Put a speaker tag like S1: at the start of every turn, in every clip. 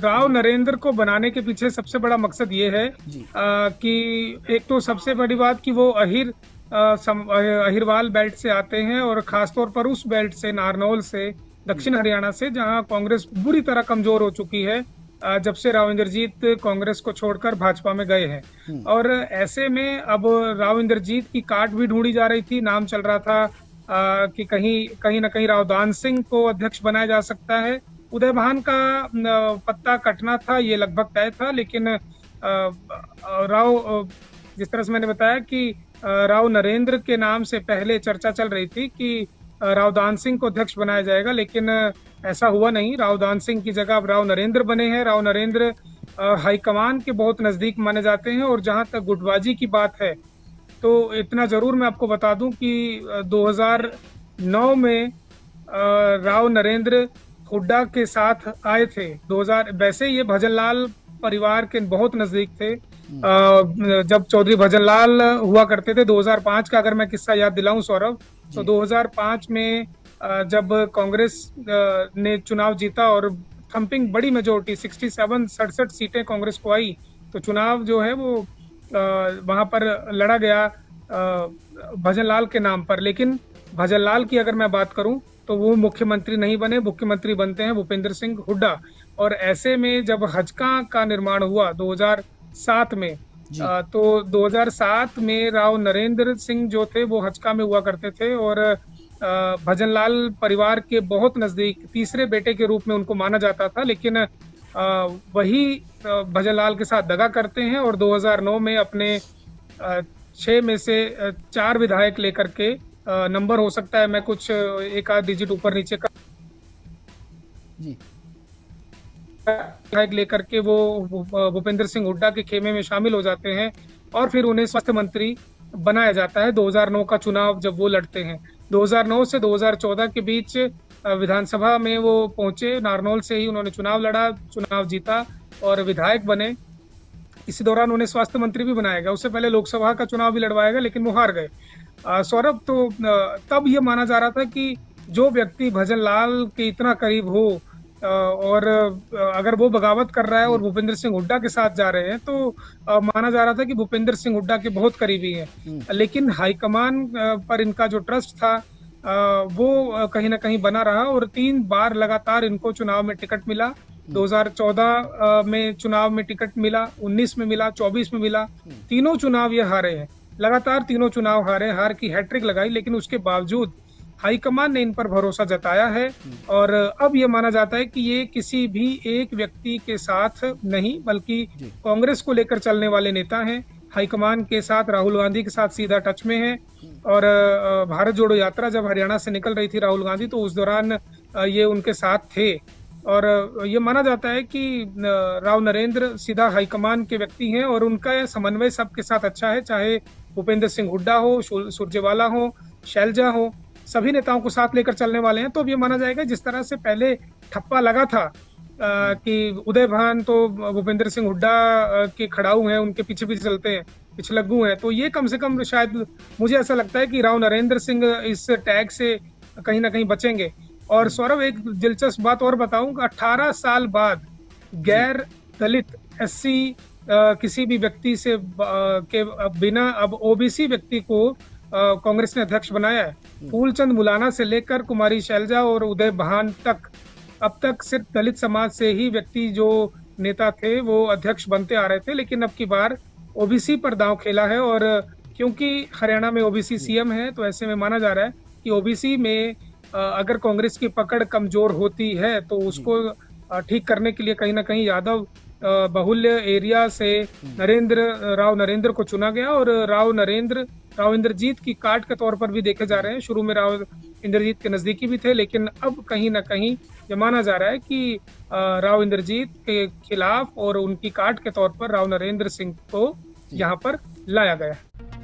S1: राव नरेंद्र को बनाने के पीछे सबसे बड़ा मकसद ये है
S2: जी।
S1: कि एक तो सबसे बड़ी बात कि वो अहिरवाल बेल्ट से आते हैं और खासतौर पर उस बेल्ट से, नारनौल से, दक्षिण हरियाणा से, जहां कांग्रेस बुरी तरह कमजोर हो चुकी है जब से राव इंद्रजीत कांग्रेस को छोड़कर भाजपा में गए हैं।
S2: हम्म।
S1: और ऐसे में अब राव इंद्रजीत की काट भी ढूंढी जा रही थी। नाम चल रहा था कि कहीं कहीं ना कहीं राव दान सिंह को अध्यक्ष बनाया जा सकता है। उदय भान का पत्ता कटना था, ये लगभग तय था, लेकिन जिस तरह से मैंने बताया कि राव नरेंद्र के नाम से पहले चर्चा चल रही थी कि राव दान सिंह को अध्यक्ष बनाया जाएगा, लेकिन ऐसा हुआ नहीं। राव दान सिंह की जगह अब राव नरेंद्र बने हैं। राव नरेंद्र हाईकमान के बहुत नजदीक माने जाते हैं। और जहां तक गुटबाजी की बात है, तो इतना जरूर मैं आपको बता दूं कि 2009 में राव नरेंद्र हुड्डा के साथ आए थे। 2000 वैसे ये भजनलाल परिवार के बहुत नजदीक थे। जब चौधरी भजनलाल हुआ करते थे, 2005 का अगर मैं किस्सा याद दिलाऊं सौरभ, तो 2005 में जब कांग्रेस ने चुनाव जीता और थंपिंग बड़ी मेजोरिटी 67 सीटें कांग्रेस को आई, तो चुनाव जो है वो वहां पर लड़ा गया भजनलाल के नाम पर। लेकिन भजनलाल की अगर मैं बात करूं तो वो मुख्यमंत्री नहीं बने, मुख्यमंत्री बनते हैं भूपेंद्र सिंह हुड्डा। और ऐसे में जब हजका का निर्माण हुआ 2007 में, तो 2007 में राव नरेंद्र सिंह जो थे वो हजका में हुआ करते थे और भजनलाल परिवार के बहुत नजदीक तीसरे बेटे के रूप में उनको माना जाता था। लेकिन वही भजनलाल के साथ दगा करते हैं और 2009 में अपने 6 में से 4 विधायक लेकर के, नंबर हो सकता है मैं कुछ एक आध डिजिट ऊपर नीचे का
S2: जी,
S1: विधायक लेकर के वो भूपेंद्र सिंह हुड्डा के खेमे में शामिल हो जाते हैं और फिर उन्हें स्वास्थ्य मंत्री बनाया जाता है 2009 का चुनाव जब वो लड़ते हैं। 2009 से 2014 के बीच विधानसभा में वो पहुंचे, नारनौल से ही उन्होंने चुनाव लड़ा, चुनाव जीता और विधायक बने। इसी दौरान उन्हें स्वास्थ्य मंत्री भी बनाया गया। उससे पहले लोकसभा का चुनाव भी लड़वाया गया, लेकिन वो हार गए। सौरभ, तो तब ये माना जा रहा था कि जो व्यक्ति भजनलाल के इतना करीब हो और अगर वो बगावत कर रहा है और भूपेंद्र सिंह हुड्डा के साथ जा रहे हैं, तो माना जा रहा था कि भूपेंद्र सिंह हुड्डा के बहुत करीबी हैं। लेकिन हाईकमान पर इनका जो ट्रस्ट था वो कहीं ना कहीं बना रहा और 3 बार लगातार इनको चुनाव में टिकट मिला। 2014 में चुनाव में टिकट मिला, 19 में मिला, 24 में मिला। तीनों चुनाव ये हारे हैं, लगातार तीनों चुनाव हारे, हार की हैट्रिक लगाई। लेकिन उसके बावजूद हाईकमान ने इन पर भरोसा जताया है और अब ये माना जाता है कि ये किसी भी एक व्यक्ति के साथ नहीं, बल्कि कांग्रेस को लेकर चलने वाले नेता हैं। हाईकमान के साथ, राहुल गांधी के साथ सीधा टच में है। और भारत जोड़ो यात्रा जब हरियाणा से निकल रही थी राहुल गांधी, तो उस दौरान ये उनके साथ थे। और ये माना जाता है कि राव नरेंद्र सीधा हाईकमान के व्यक्ति हैं और उनका समन्वय सबके साथ अच्छा है, चाहे भूपेंद्र सिंह हुड्डा हो, सुरजेवाला हो, शैलजा हो, सभी नेताओं को साथ लेकर चलने वाले हैं। तो अब ये माना जाएगा जिस तरह से पहले ठप्पा लगा था कि उदय भान तो भूपेंद्र सिंह हुड्डा के खड़ाऊ हैं, उनके पीछे पीछे चलते हैं, पिछलग्गू हैं, तो ये कम से कम शायद मुझे ऐसा लगता है कि राव नरेंद्र सिंह इस टैग से कहीं ना कहीं बचेंगे। और सौरभ, एक दिलचस्प बात और बताऊं, 18 साल बाद गैर दलित SC किसी भी व्यक्ति से के बिना अब OBC व्यक्ति को कांग्रेस ने अध्यक्ष बनाया है। फूलचंद मुलाना से लेकर कुमारी शैलजा और उदय भान तक अब तक सिर्फ दलित समाज से ही व्यक्ति जो नेता थे वो अध्यक्ष बनते आ रहे थे। लेकिन अब की बार OBC पर दांव खेला है और क्योंकि हरियाणा में OBC CM है, तो ऐसे में माना जा रहा है कि OBC में अगर कांग्रेस की पकड़ कमजोर होती है तो उसको ठीक करने के लिए कहीं ना कहीं यादव बहुल्य एरिया से राव नरेंद्र को चुना गया। और राव इंद्रजीत की काट के तौर पर भी देखे जा रहे हैं। शुरू में राव इंद्रजीत के नजदीकी भी थे, लेकिन अब कहीं ना कहीं ये माना जा रहा है कि राव इंद्रजीत के खिलाफ और उनकी काट के तौर पर राव नरेंद्र सिंह को यहाँ पर लाया गया।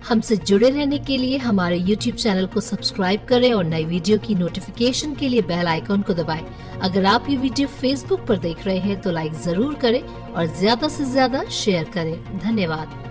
S3: हमसे जुड़े रहने के लिए हमारे YouTube चैनल को सब्सक्राइब करें और नई वीडियो की नोटिफिकेशन के लिए बेल आइकॉन को दबाएं। अगर आप ये वीडियो Facebook पर देख रहे हैं तो लाइक जरूर करें और ज्यादा से ज्यादा शेयर करें। धन्यवाद।